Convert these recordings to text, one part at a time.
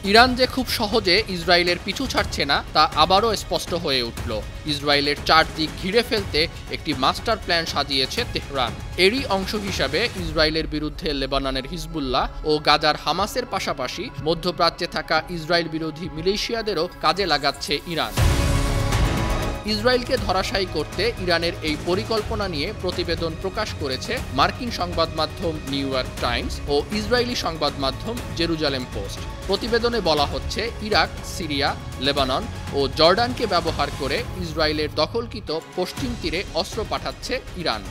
Iran যে খুব সহজে ইসরায়েলের পিছু ছাড়ছে না তা আবারও স্পষ্ট হয়ে উঠল। ইসরায়েলের চারদিক ঘিরে ফেলতে একটি মাস্টার প্ল্যান সাজিয়েছে তেহরান। এরই অংশ হিসাবে ইসরায়েলের বিরুদ্ধে লেবাননের হিজবুল্লাহ ও গাজার হামাসের পাশাপাশি মধ্যপ্রাচ্যে থাকা ইসরায়েল বিরোধী মিলিশিয়াদেরও কাজে লাগাচ্ছে ইরান। ইসরায়েলকে ধরাশায়ী করতে ইরানের এই পরিকল্পনা নিয়ে প্রতিবেদন প্রকাশ করেছে মার্কিন সংবাদ মাধ্যম নিউ ইয়র্ক টাইমস ও ইসরায়েলি সংবাদ মাধ্যম জেরুজালেম পোস্ট। প্রতিবেদনে বলা হচ্ছে, ইরাক, সিরিয়া, লেবানন ও জর্ডানকে ব্যবহার করে ইসরায়েলের দখলকৃত পশ্চিম তীরে অস্ত্র পাঠাচ্ছে ইরান।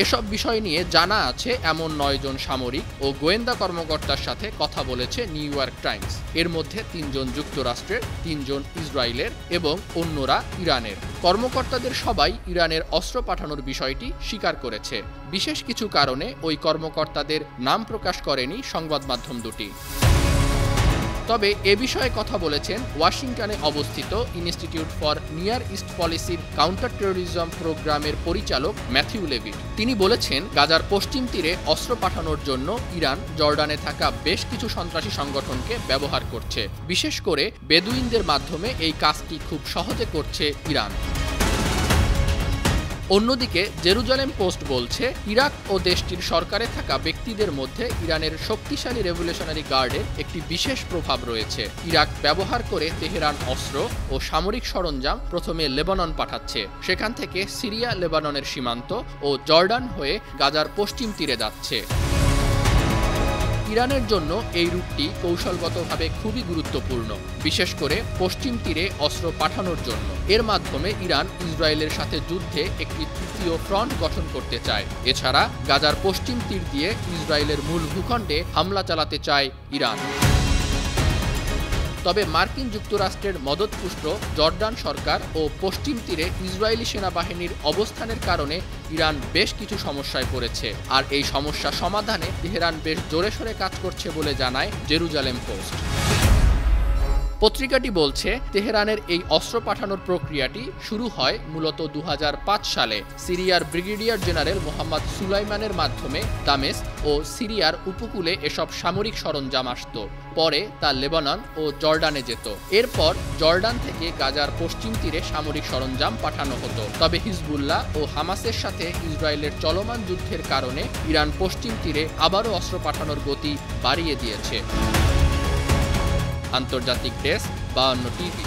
এসব বিষয় নিয়ে জানা আছে এমন 9 জন সামরিক ও গোয়েন্দা কর্মকর্তার সাথে কথা বলেছে নিউ ইয়র্ক টাইমস। এর মধ্যে 3 জন যুক্তরাষ্ট্রের, 3 জন ইসরায়েলের এবং অন্যরা ইরানের। কর্মকর্তাদের সবাই ইরানের অস্ত্র পাঠানোর বিষয়টি স্বীকার করেছে। বিশেষ কিছু কারণে ওই কর্মকর্তাদের নাম প্রকাশ করেনি সংবাদ মাধ্যম দুটি। তবে এ বিষয়ে কথা বলেছেন ওয়াশিংটনে অবস্থিত ইনস্টিটিউট ফর নিয়ার ইস্ট পলিসির কাউন্টার টেরোরিজম প্রোগ্রামের পরিচালক ম্যাথিউ লেভিট। তিনি বলেছেন, গাজার পশ্চিম তীরে অস্ত্র পাঠানোর জন্য ইরান জর্ডানে থাকা বেশ কিছু সন্ত্রাসী সংগঠনকে ব্যবহার করছে। বিশেষ করে বেদুইনদের মাধ্যমে এই কাজটি খুব সহজে করছে ইরান। অন্যদিকে জেরুজালেম পোস্ট বলছে, ইরাক ও দেশটির সরকারে থাকা ব্যক্তিদের মধ্যে ইরানের শক্তিশালী রেভলিউশনারি গার্ডের একটি বিশেষ প্রভাব রয়েছে। ইরাক ব্যবহার করে তেহরান অস্ত্র ও সামরিক সরঞ্জাম প্রথমে লেবানন পাঠাচ্ছে, সেখান থেকে সিরিয়া লেবাননের সীমান্ত ও জর্ডান হয়ে গাজার পশ্চিম তীরে যাচ্ছে। ইরানের জন্য এই রুটটি কৌশলগতভাবে খুবই গুরুত্বপূর্ণ, বিশেষ করে পশ্চিম তীরে অস্ত্র পাঠানোর জন্য। এর মাধ্যমে ইরান ইসরায়েলের সাথে যুদ্ধে একটি তৃতীয় ফ্রন্ট গঠন করতে চায়। এছাড়া গাজার পশ্চিম তীর দিয়ে ইসরায়েলের মূল ভূখণ্ডে হামলা চালাতে চায় ইরান। তবে মার্কিন যুক্তরাষ্ট্রের মদতপুষ্ট জর্ডান সরকার ও পশ্চিম তীরে ইসরায়েলি সেনাবাহিনীর অবস্থানের কারণে ইরান বেশ কিছু সমস্যায় পড়েছে। আর এই সমস্যা সমাধানে তেহরান বেশ জোরে সোরে কাজ করছে বলে জানায় জেরুজালেম পোস্ট। পত্রিকাটি বলছে, তেহরানের এই অস্ত্র পাঠানোর প্রক্রিয়াটি শুরু হয় মূলত 2005 সালে সিরিয়ার ব্রিগেডিয়ার জেনারেল মোহাম্মদ সুলাইমানের মাধ্যমে দামেস্ক ও সিরিয়ার উপকূলে এসব সামরিক সরঞ্জাম আসত। পরে তা লেবানন ও জর্ডানে যেত। এরপর জর্ডান থেকে গাজার পশ্চিম তীরে সামরিক সরঞ্জাম পাঠানো হতো। তবে হিজবুল্লাহ ও হামাসের সাথে ইসরায়েলের চলমান যুদ্ধের কারণে ইরান পশ্চিম তীরে আবারও অস্ত্র পাঠানোর গতি বাড়িয়ে দিয়েছে। আন্তর্জাতিক ডেস্ক 52 টিভি।